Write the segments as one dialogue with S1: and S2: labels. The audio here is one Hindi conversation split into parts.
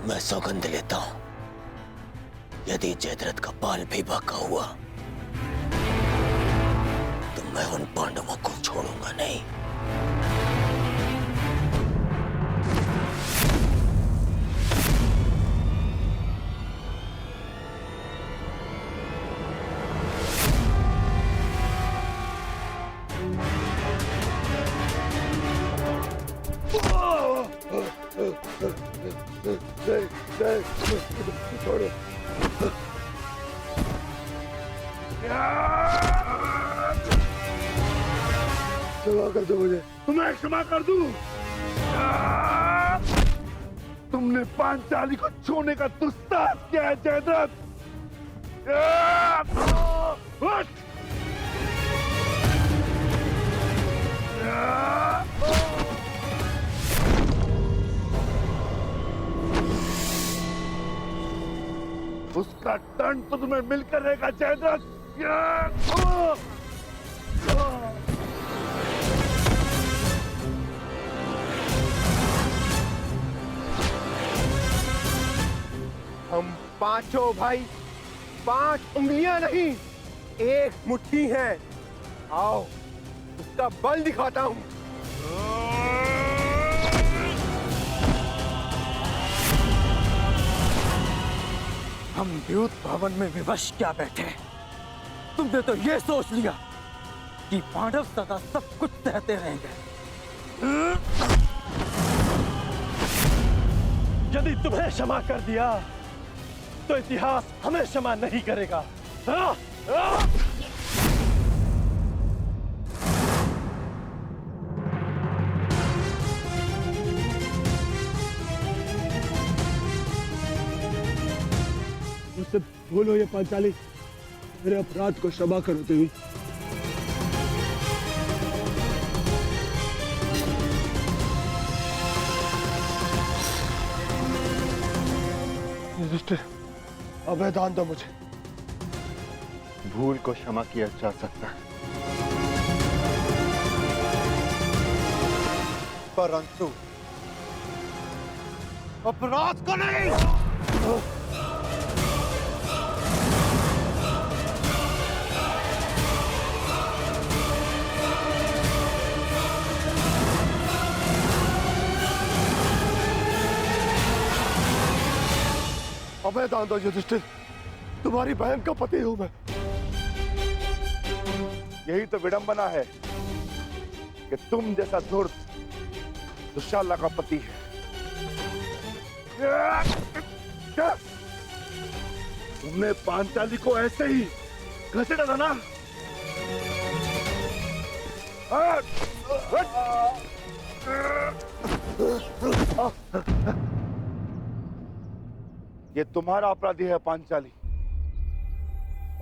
S1: मैं सौगंध लेता हूं, यदि जयद्रथ का बाल भी बाका हुआ तो मैं उन पांडवों को छोड़ूंगा नहीं।
S2: छोड़ो। क्षमा कर दो मुझे। तुम्हें क्षमा कर दूं? तुमने पांचाली को छूने का दुस्साहस किया है जयद्रथ। उसका दंड तो तुम्हें मिलकर रहेगा जयद्रथ।
S3: हम पांचों भाई 5 उंगलियां नहीं, एक मुट्ठी हैं। आओ उसका बल दिखाता हूं।
S4: हम द्यूत भवन में विवश क्या बैठे, तुमने तो ये सोच लिया कि पांडव सदा सब कुछ सहते रहेंगे।
S5: यदि तुम्हें क्षमा कर दिया तो इतिहास हमें क्षमा नहीं करेगा।
S2: मुझसे भूल हो ये पांचाली, मेरे अपराध को क्षमा करो देवी। युधिष्ठिर, अभय दान दो मुझे।
S3: भूल को क्षमा किया जा सकता है, परंतु अपराध को नहीं।
S2: अभय दान दो युधिष्ठिर, तुम्हारी बहन का पति हूं मैं।
S3: यही तो विडंबना है कि तुम जैसा धूर्त दुशाला का पति है।
S2: क्या तुमने पांचाली को ऐसे ही घसीटा था ना?
S3: ये तुम्हारा अपराधी है पांचाली,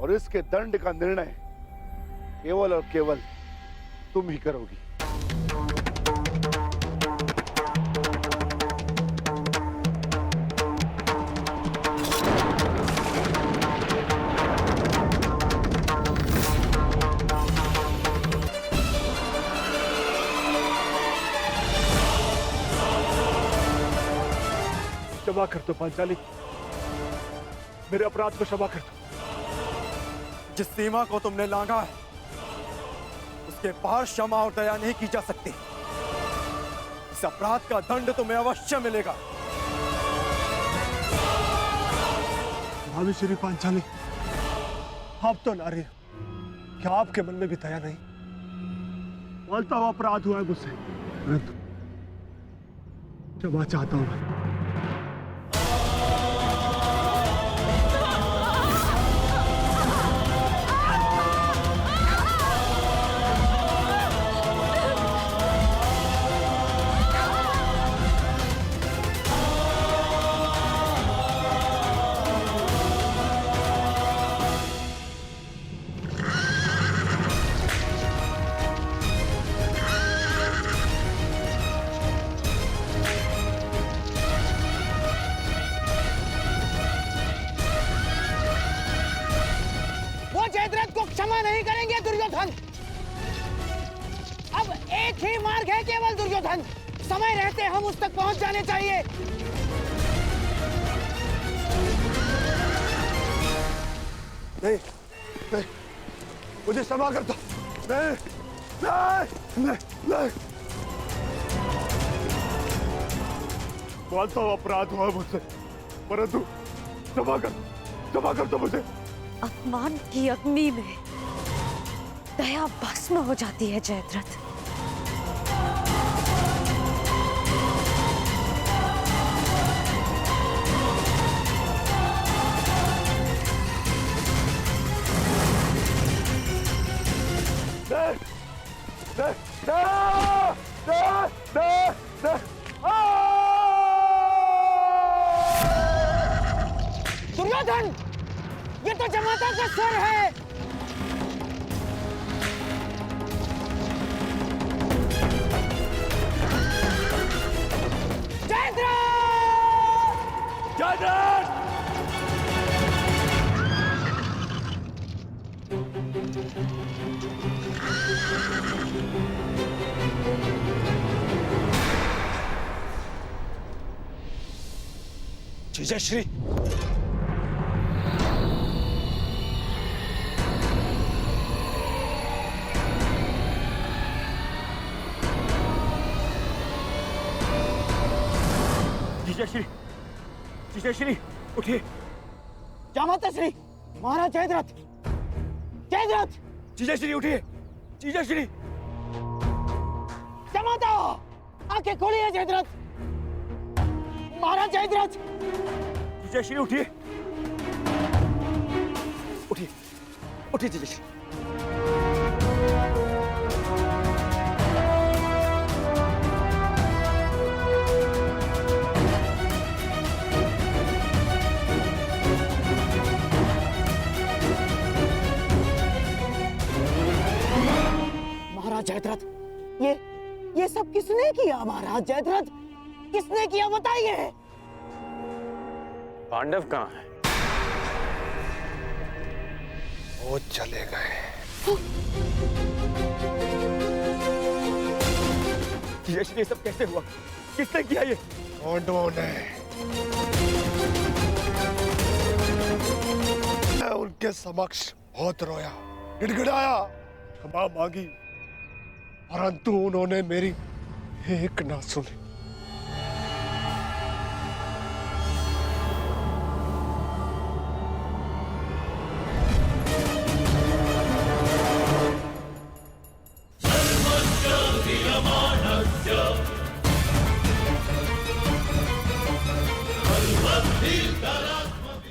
S3: और इसके दंड का निर्णय केवल और केवल तुम ही करोगी।
S2: क्षमा कर दो पांचाली, मेरे अपराध को क्षमा कर दो।
S4: जिस सीमा को तुमने लांघा है उसके पार क्षमा और दया नहीं की जा सकती। इस अपराध का दंड तुम्हें अवश्य मिलेगा।
S2: भाभी श्री पांचाली, आप तो नारी हो, क्या आपके मन में भी दया नहीं? बोलता हुआ अपराध हुआ है मुझसे, परंतु क्षमा चाहता हूं मैं।
S6: क्षमा नहीं करेंगे दुर्योधन। अब एक ही मार्ग है केवल दुर्योधन, समय रहते हम उस तक पहुंच जाने चाहिए।
S2: नहीं नहीं, मुझे क्षमा कर दो। नहीं नहीं नहीं नहीं, मानता हूँ अपराध हुआ मुझसे, परंतु क्षमा कर दो मुझे।
S7: अपमान की अग्नि में दया भस्म हो जाती है जयद्रथ।
S6: दुर्योधन, ये तो जमाता का स्वर है।
S1: जीजाश्री,
S5: जीजाश्री, जीजाश्री उठिए।
S6: जमाता श्री, महाराज जयद्रथ, जयद्रथ,
S5: जीजाश्री उठिए। जीजाश्री,
S6: जमाता, आंखें खोलिए जयद्रथ, महाराज जयद्रथ।
S5: जीजाश्री उठिए। उठिए उठिए जीजाश्री।
S6: महाराज जयद्रथ, ये सब किसने किया? महाराज जयद्रथ, किसने किया बताइए।
S8: पांडव कहाँ है?
S2: वो चले गए।
S5: जीजाश्री, ये सब कैसे हुआ? किसने किया ये?
S2: पांडवों ने। मैं उनके समक्ष बहुत रोया, गिड़गिड़ाया, क्षमा मांगी, परंतु उन्होंने मेरी एक ना सुनी।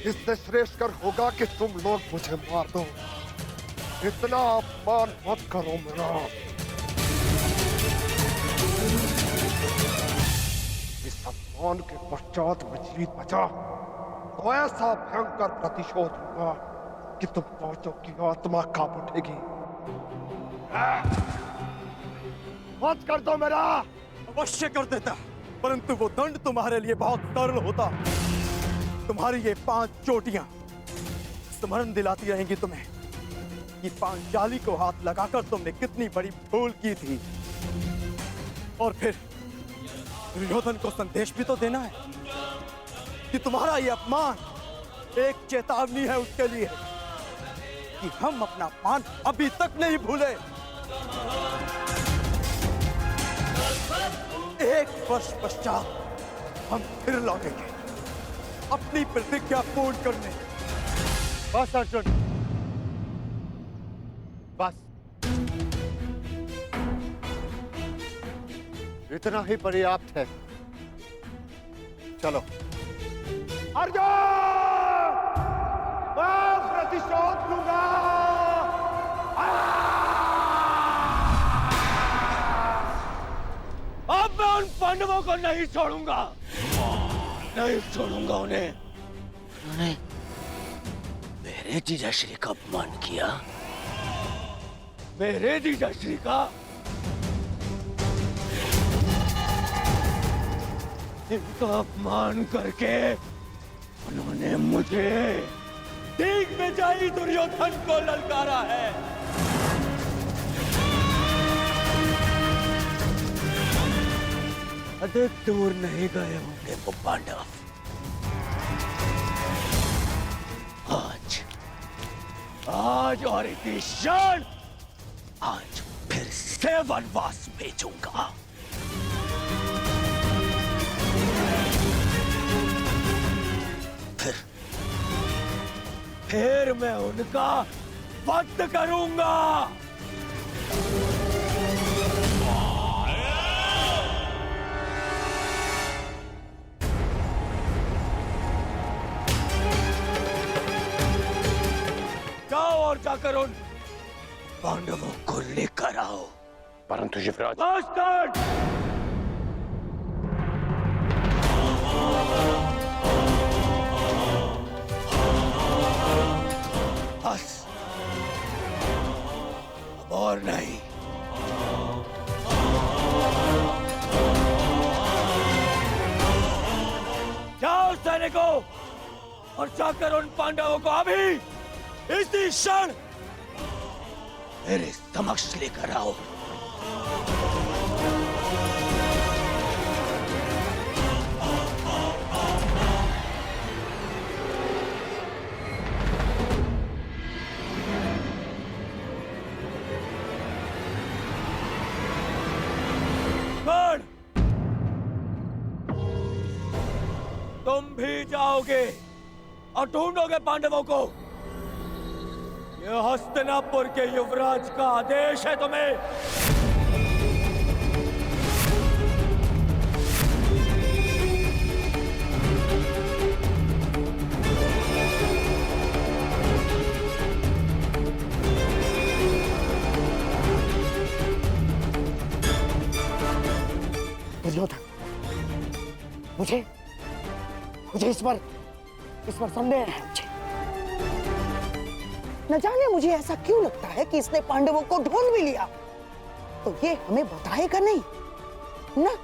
S2: इससे श्रेष्ठ कर होगा कि तुम लोग मुझे मार दो। इतना अपमान मत करो मेरा। इस अपमान के पश्चात मैं जीत बचा तो ऐसा भयंकर प्रतिशोध होगा कि तुम पांचों की आत्मा कांप उठेगी। मत कर दो मेरा।
S5: अवश्य कर देता, परंतु वो दंड तुम्हारे लिए बहुत सरल होता। तुम्हारी ये 5 चोटियां स्मरण दिलाती रहेंगी तुम्हें कि पांचाली को हाथ लगाकर तुमने कितनी बड़ी भूल की थी। और फिर दुर्योधन को संदेश भी तो देना है कि तुम्हारा ये अपमान एक चेतावनी है उसके लिए कि हम अपना अपमान अभी तक नहीं भूले। 1 वर्ष पश्चात हम फिर लौटेंगे अपनी प्रतिज्ञा पूर्ण करने।
S2: बस अर्जुन, बस इतना ही पर्याप्त है। चलो। अर्जुन, मैं प्रतिशोध लूंगा।
S1: अब मैं उन पांडवों को नहीं छोड़ूंगा, नहीं छोड़ूंगा उन्हें। उन्होंने मेरे जीजाश्री का अपमान किया, मेरे जीजाश्री का। इनका अपमान करके उन्होंने मुझे दिग्विजयी दुर्योधन को ललकारा है। अधिक दूर नहीं गए होंगे वो पांडव। आज और इसी क्षण आज फिर से वनवास भेजूंगा। फिर मैं उनका वध करूंगा। जाओ और जाकर उन पांडवों को लेकर आओ।
S3: परंतु युवराज,
S1: बास्टर्ड! बस अब और नहीं। जाओ सैनिकों और जाकर उन पांडवों को अभी इसी क्षण मेरे समक्ष लेकर आओ। गण, तुम भी जाओगे और ढूंढोगे पांडवों को। यह हस्तिनापुर के युवराज का आदेश है तुम्हें।
S6: दुर्योधन, मुझे मुझे इस पर संदेह है। मुझे न जाने मुझे ऐसा क्यों लगता है कि इसने पांडवों को ढूंढ भी लिया, तो ये हमें बताएगा नहीं ना।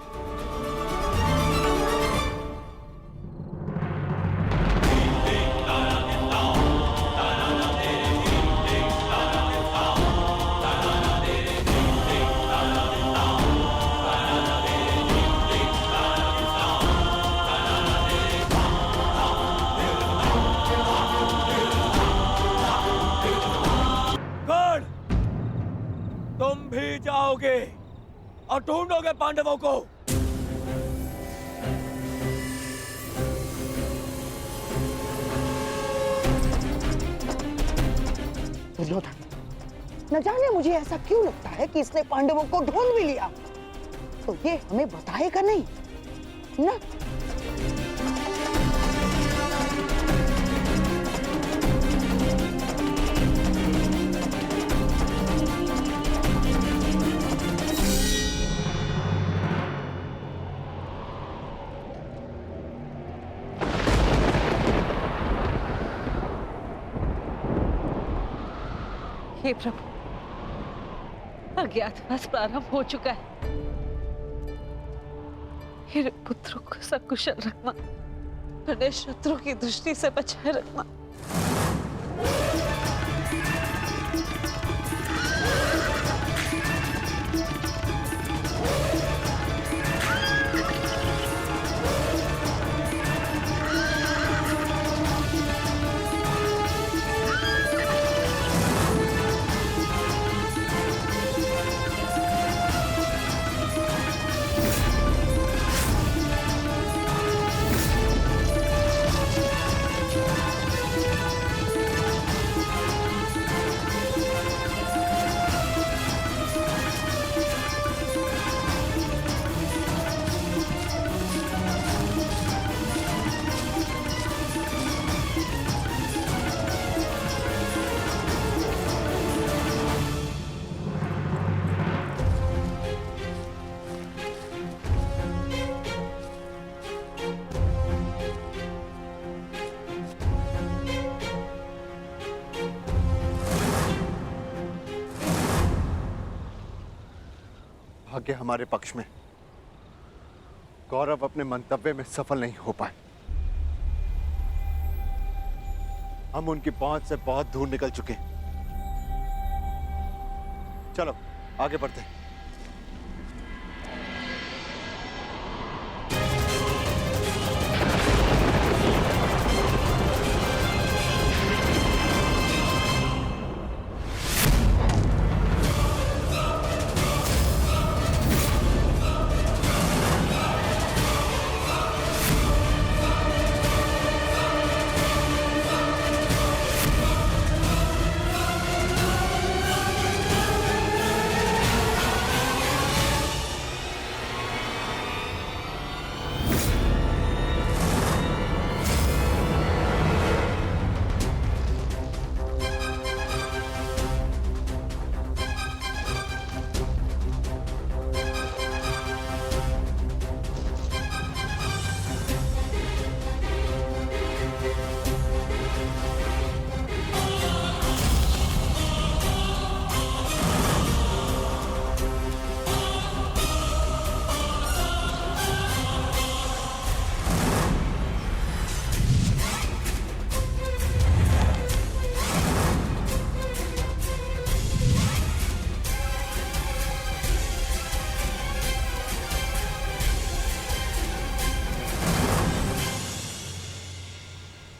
S1: तुम भी जाओगे और ढूंढोगे पांडवों को।
S6: दुर्योधन, न जाने मुझे ऐसा क्यों लगता है कि इसने पांडवों को ढूंढ भी लिया, तो ये हमें बताएगा नहीं ना।
S7: हे प्रभु, अज्ञातवास प्रारंभ हो चुका है। मेरे पुत्रों को सकुशल रखना, उन्हें शत्रु की दृष्टि से बचाए रखना।
S2: भाग्य हमारे पक्ष में। गौरव अपने मंतव्य में सफल नहीं हो पाए। हम उनकी पहुंच से बहुत दूर निकल चुके हैं। चलो आगे बढ़ते हैं।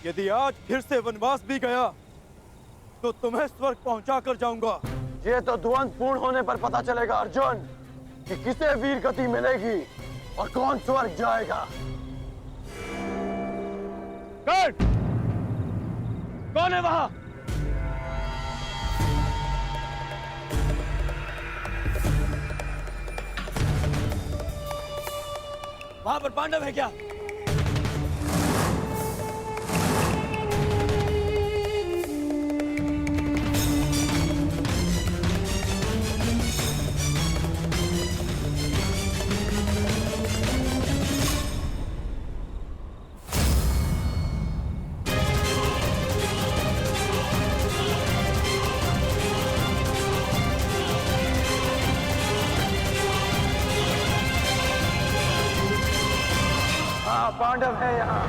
S5: यदि आज फिर से वनवास भी गया तो तुम्हें स्वर्ग पहुंचा कर जाऊंगा।
S2: ये तो द्वंद पूर्ण होने पर पता चलेगा अर्जुन कि किसे वीर गति मिलेगी और कौन स्वर्ग जाएगा।
S1: कौन है वहां? वहां पर पांडव है क्या?
S2: हाँ, पांडव है यहाँ।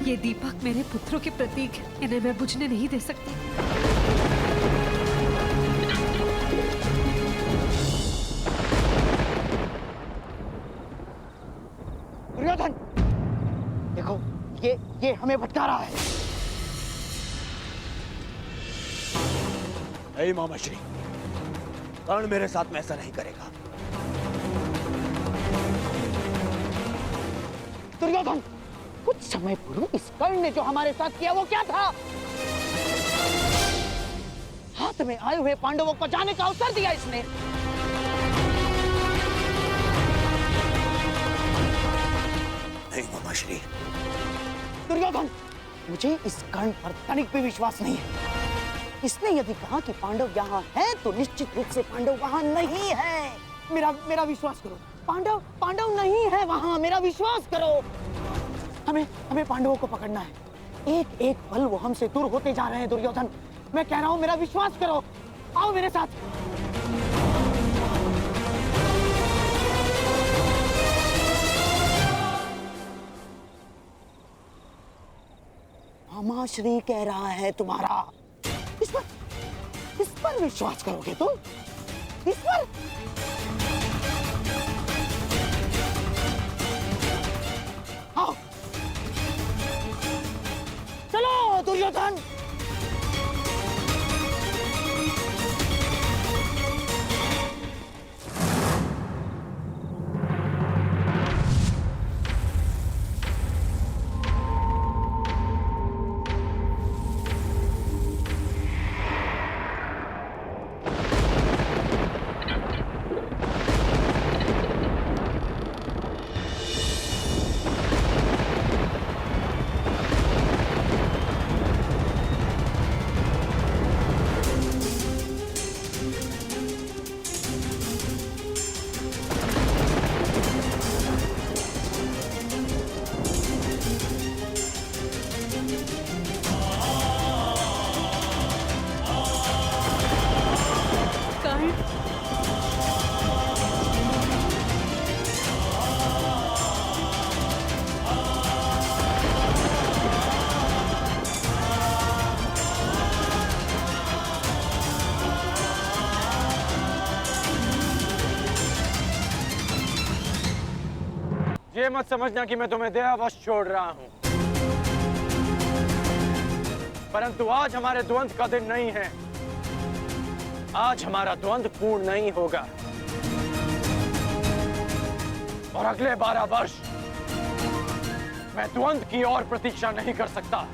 S7: ये दीपक मेरे पुत्रों के प्रतीक हैं। इन्हें मैं बुझने नहीं दे सकती।
S6: दुर्योधन, देखो ये हमें भटका रहा है।
S1: नहीं मामाश्री, कर्ण मेरे साथ में ऐसा नहीं करेगा।
S6: दुर्योधन, कुछ समय पूर्व इस कर्ण ने जो हमारे साथ किया वो क्या था? हाथ में आए हुए पांडवों को जाने का अवसर दिया इसने।
S1: नहीं मामाश्री।
S6: दुर्योधन, मुझे इस कर्ण पर तनिक भी विश्वास नहीं है। इसने यदि कहा कि पांडव यहाँ हैं, तो निश्चित रूप से पांडव वहाँ नहीं है। मेरा विश्वास करो, पांडव नहीं है वहाँ। मेरा विश्वास करो। हमें पांडवों को पकड़ना है। एक एक पल वो हमसे दूर होते जा रहे हैं। दुर्योधन, मैं कह रहा हूं, मेरा विश्वास करो। आओ मेरे साथ। मामाश्री कह रहा है तुम्हारा। इस पर विश्वास करोगे तुम? इस पर? आओ चलो दुर्योधन।
S2: ये मत समझना कि मैं तुम्हें दयावश छोड़ रहा हूं, परंतु आज हमारे द्वंद का दिन नहीं है। आज हमारा द्वंद पूर्ण नहीं होगा और अगले 12 वर्ष मैं द्वंद की और प्रतीक्षा नहीं कर सकता।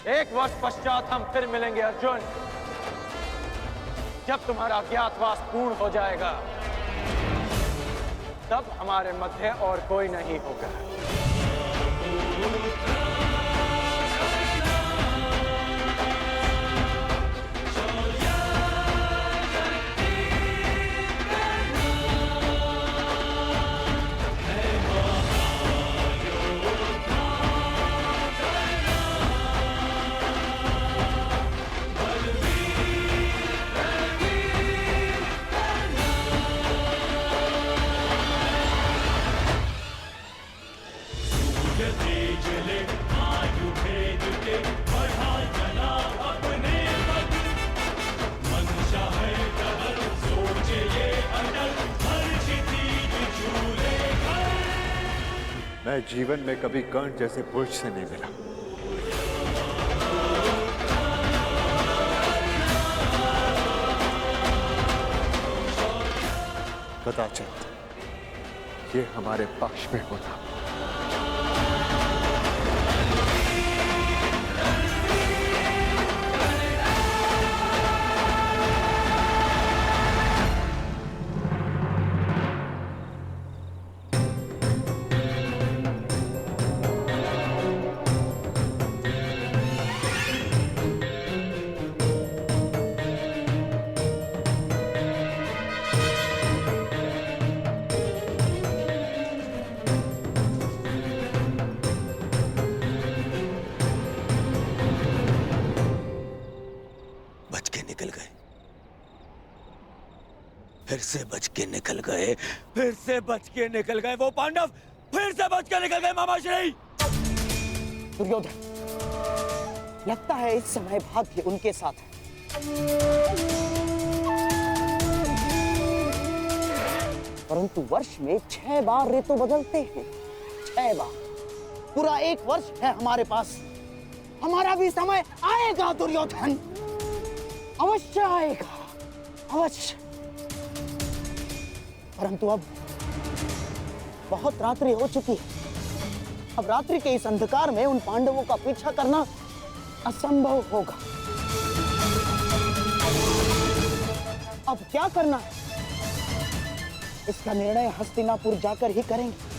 S2: एक वर्ष पश्चात हम फिर मिलेंगे अर्जुन, जब तुम्हारा अज्ञातवास पूर्ण हो जाएगा।
S8: तब हमारे मध्य और कोई नहीं होगा।
S9: मैं जीवन में कभी कर्ण जैसे पुरुष से नहीं मिला। कदाचित ये हमारे पक्ष में होता।
S1: फिर से बच के निकल गए, फिर से बच के निकल गए वो पांडव, फिर से बच के निकल गए मामाश्री।
S6: दुर्योधन, लगता है इस समय भाग्य उनके साथ है। परंतु वर्ष में 6 बार ऋतु बदलते हैं, 6 बार। पूरा 1 वर्ष है हमारे पास। हमारा भी समय आएगा दुर्योधन, अवश्य आएगा, अवश्य। परंतु अब बहुत रात्रि हो चुकी है। अब रात्रि के इस अंधकार में उन पांडवों का पीछा करना असंभव होगा। अब क्या करना है, इसका निर्णय हस्तिनापुर जाकर ही करेंगे।